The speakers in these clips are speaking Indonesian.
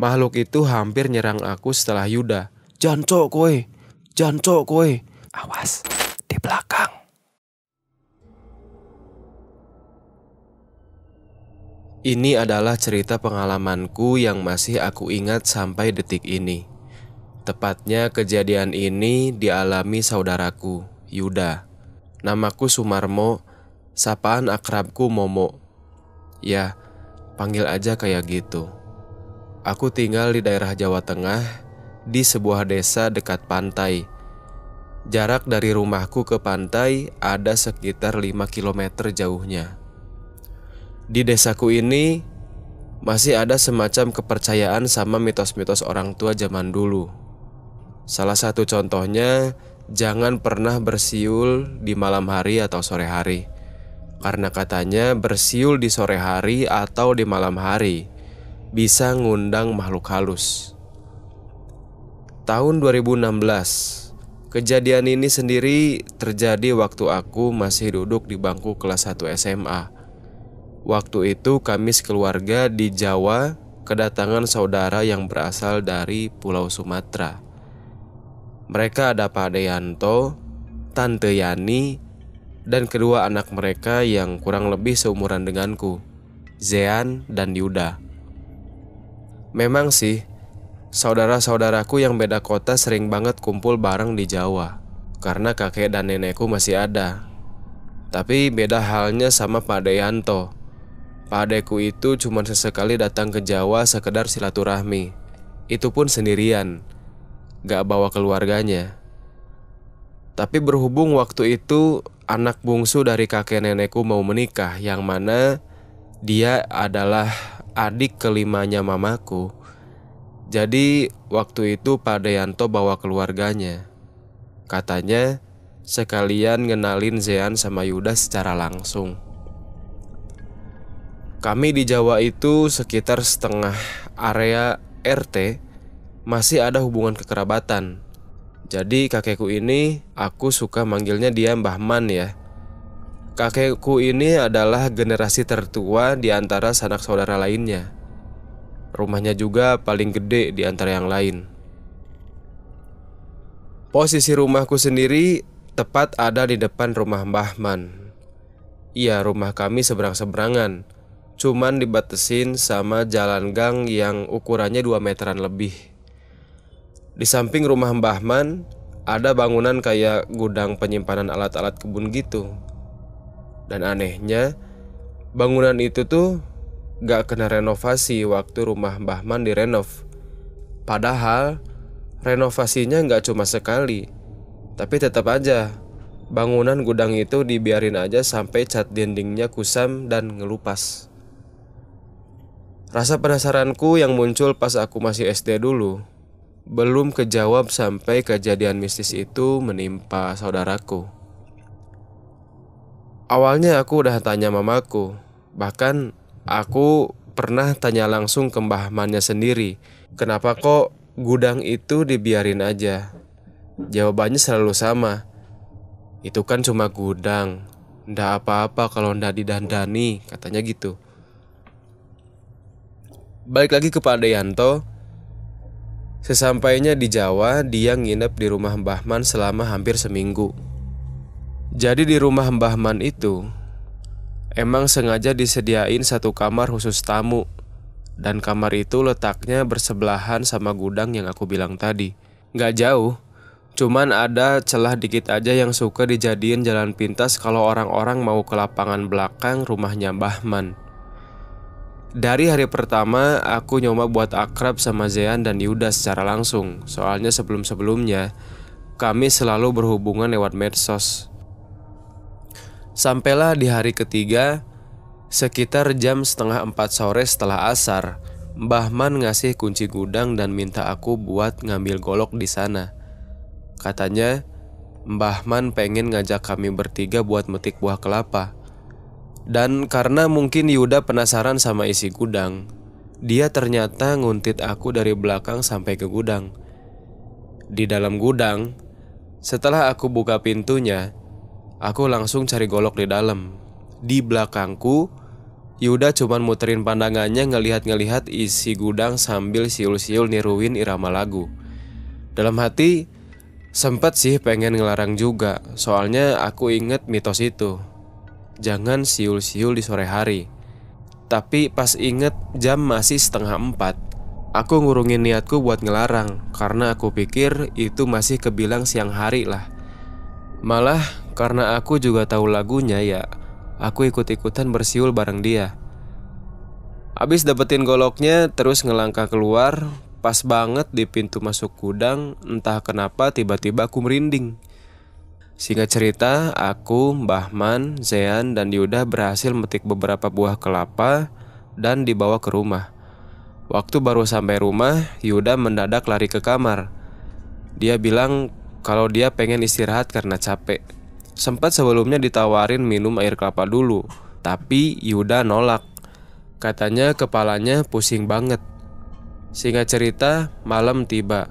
Makhluk itu hampir nyerang aku setelah Yuda. Jancok kowe, jancok kowe. Awas, di belakang. Ini adalah cerita pengalamanku yang masih aku ingat sampai detik ini. Tepatnya kejadian ini dialami saudaraku, Yuda. Namaku Sumarmo, sapaan akrabku Momo. Ya, panggil aja kayak gitu. Aku tinggal di daerah Jawa Tengah, di sebuah desa dekat pantai. Jarak dari rumahku ke pantai ada sekitar 5 km jauhnya. Di desaku ini masih ada semacam kepercayaan sama mitos-mitos orang tua zaman dulu. Salah satu contohnya, jangan pernah bersiul di malam hari atau sore hari. Karena katanya bersiul di sore hari atau di malam hari bisa ngundang makhluk halus. Tahun 2016, kejadian ini sendiri terjadi waktu aku masih duduk di bangku kelas 1 SMA. Waktu itu kami sekeluarga di Jawa kedatangan saudara yang berasal dari Pulau Sumatera. Mereka ada Pak Deyanto, Tante Yani, dan kedua anak mereka yang kurang lebih seumuran denganku, Zean dan Yuda. Memang sih, saudara-saudaraku yang beda kota sering banget kumpul bareng di Jawa, karena kakek dan nenekku masih ada. Tapi beda halnya sama Pak Deyanto. Pak adekku itu cuma sesekali datang ke Jawa sekedar silaturahmi. Itu pun sendirian, gak bawa keluarganya. Tapi berhubung waktu itu anak bungsu dari kakek nenekku mau menikah, yang mana dia adalah adik kelimanya mamaku. Jadi waktu itu Pak Deyanto bawa keluarganya. Katanya sekalian ngenalin Zean sama Yuda secara langsung. Kami di Jawa itu sekitar setengah area RT masih ada hubungan kekerabatan. Jadi kakekku ini aku suka manggilnya dia Mbah Man ya. Kakekku ini adalah generasi tertua di antara sanak saudara lainnya. Rumahnya juga paling gede di antara yang lain. Posisi rumahku sendiri tepat ada di depan rumah Mbah Man. Iya, rumah kami seberang-seberangan. Cuman dibatesin sama jalan gang yang ukurannya 2 meteran lebih. Di samping rumah Mbah Man ada bangunan kayak gudang penyimpanan alat-alat kebun gitu. Dan anehnya, bangunan itu tuh gak kena renovasi waktu rumah Mbah Man direnov. Padahal renovasinya gak cuma sekali. Tapi tetap aja bangunan gudang itu dibiarin aja sampai cat dindingnya kusam dan ngelupas. Rasa penasaranku yang muncul pas aku masih SD dulu belum kejawab sampai kejadian mistis itu menimpa saudaraku. Awalnya aku udah tanya mamaku. Bahkan aku pernah tanya langsung ke Mbah Mannya sendiri, kenapa kok gudang itu dibiarin aja? Jawabannya selalu sama, itu kan cuma gudang, ndak apa-apa kalau ndak didandani, katanya gitu. Balik lagi ke Pak Deyanto. Sesampainya di Jawa, dia nginep di rumah Mbah Man selama hampir seminggu. Jadi di rumah Mbah Man itu emang sengaja disediain satu kamar khusus tamu. Dan kamar itu letaknya bersebelahan sama gudang yang aku bilang tadi. Gak jauh, cuman ada celah dikit aja yang suka dijadiin jalan pintas kalau orang-orang mau ke lapangan belakang rumahnya Mbah Man. Dari hari pertama, aku nyoba buat akrab sama Zean dan Yuda secara langsung. Soalnya sebelum-sebelumnya, kami selalu berhubungan lewat medsos. Sampailah di hari ketiga, sekitar jam 3:30 sore setelah asar, Mbah Man ngasih kunci gudang dan minta aku buat ngambil golok di sana. Katanya, Mbah Man pengen ngajak kami bertiga buat metik buah kelapa. Dan karena mungkin Yuda penasaran sama isi gudang, dia ternyata nguntit aku dari belakang sampai ke gudang. Di dalam gudang, setelah aku buka pintunya, aku langsung cari golok di dalam. Di belakangku, Yuda cuman muterin pandangannya ngelihat-ngelihat isi gudang sambil siul-siul niruin irama lagu. Dalam hati, sempet sih pengen ngelarang juga, soalnya aku inget mitos itu. Jangan siul-siul di sore hari. Tapi pas inget jam masih 3:30, aku ngurungin niatku buat ngelarang, karena aku pikir itu masih kebilang siang hari lah. Malah karena aku juga tahu lagunya ya, aku ikut-ikutan bersiul bareng dia. Abis dapetin goloknya, terus ngelangkah keluar. Pas banget di pintu masuk gudang, entah kenapa tiba-tiba aku merinding. Singkat cerita, aku, Mbah Man, Zean, dan Yuda berhasil metik beberapa buah kelapa dan dibawa ke rumah. Waktu baru sampai rumah, Yuda mendadak lari ke kamar. Dia bilang kalau dia pengen istirahat karena capek. Sempat sebelumnya ditawarin minum air kelapa dulu, tapi Yuda nolak. Katanya kepalanya pusing banget. Singkat cerita, malam tiba.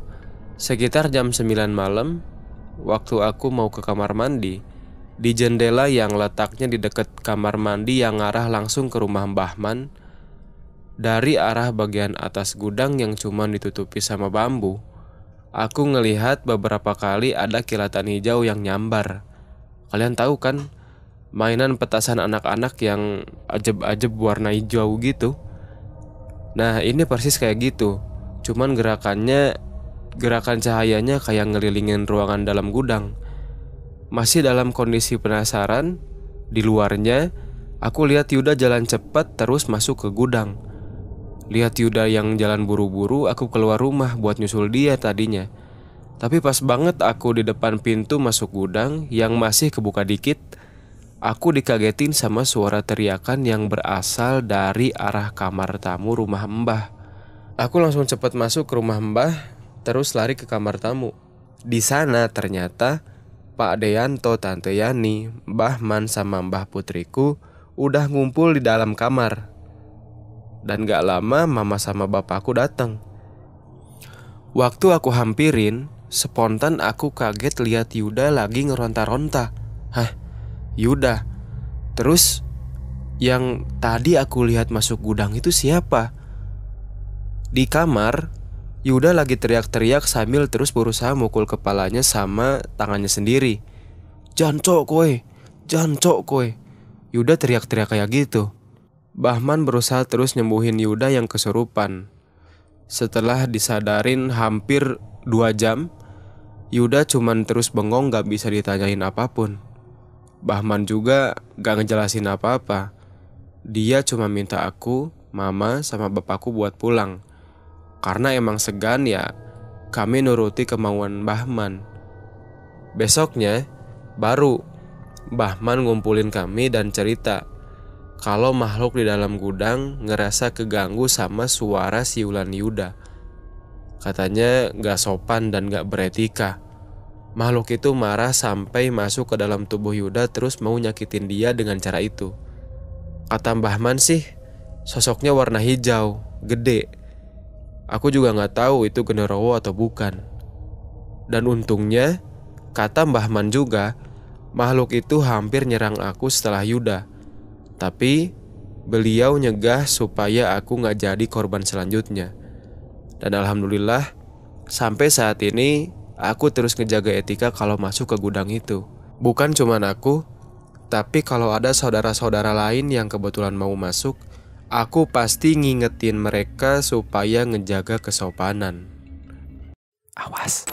Sekitar jam 9 malam, waktu aku mau ke kamar mandi, di jendela yang letaknya di dekat kamar mandi yang ngarah langsung ke rumah Mbah Man, dari arah bagian atas gudang yang cuma ditutupi sama bambu, aku ngelihat beberapa kali ada kilatan hijau yang nyambar. Kalian tahu kan, mainan petasan anak-anak yang ajeb-ajeb warna hijau gitu. Nah, ini persis kayak gitu. Cuman gerakan cahayanya kayak ngelilingin ruangan dalam gudang. Masih dalam kondisi penasaran, di luarnya aku lihat Yuda jalan cepat terus masuk ke gudang. Lihat Yuda yang jalan buru-buru, aku keluar rumah buat nyusul dia tadinya. Tapi pas banget aku di depan pintu masuk gudang yang masih kebuka dikit, aku dikagetin sama suara teriakan yang berasal dari arah kamar tamu rumah Mbah. Aku langsung cepat masuk ke rumah Mbah, terus lari ke kamar tamu. Di sana ternyata Pak Deyanto, Tante Yani, Mbah Man sama Mbah Putriku udah ngumpul di dalam kamar. Dan gak lama mama sama bapakku datang. Waktu aku hampirin, spontan aku kaget lihat Yuda lagi ngeronta-ronta. Hah? Yuda? Terus yang tadi aku lihat masuk gudang itu siapa? Di kamar, Yuda lagi teriak-teriak sambil terus berusaha mukul kepalanya sama tangannya sendiri. Jancok kowe, jancok kowe. Yuda teriak-teriak kayak gitu. Bahman berusaha terus nyembuhin Yuda yang kesurupan. Setelah disadarin hampir 2 jam, Yuda cuman terus bengong gak bisa ditanyain apapun. Bahman juga gak ngejelasin apa-apa. Dia cuma minta aku, mama, sama bapakku buat pulang. Karena emang segan ya, kami nuruti kemauan Bahman. Besoknya, baru Bahman ngumpulin kami dan cerita kalau makhluk di dalam gudang ngerasa keganggu sama suara siulan Yuda. Katanya gak sopan dan gak beretika. Makhluk itu marah sampai masuk ke dalam tubuh Yuda terus mau nyakitin dia dengan cara itu. Kata Mbah Man sih, sosoknya warna hijau, gede. Aku juga gak tahu itu genderuwo atau bukan. Dan untungnya, kata Mbah Man juga, makhluk itu hampir nyerang aku setelah Yuda. Tapi beliau nyegah supaya aku gak jadi korban selanjutnya. Dan alhamdulillah, sampai saat ini aku terus ngejaga etika kalau masuk ke gudang itu. Bukan cuman aku, tapi kalau ada saudara-saudara lain yang kebetulan mau masuk, aku pasti ngingetin mereka supaya ngejaga kesopanan. Awas.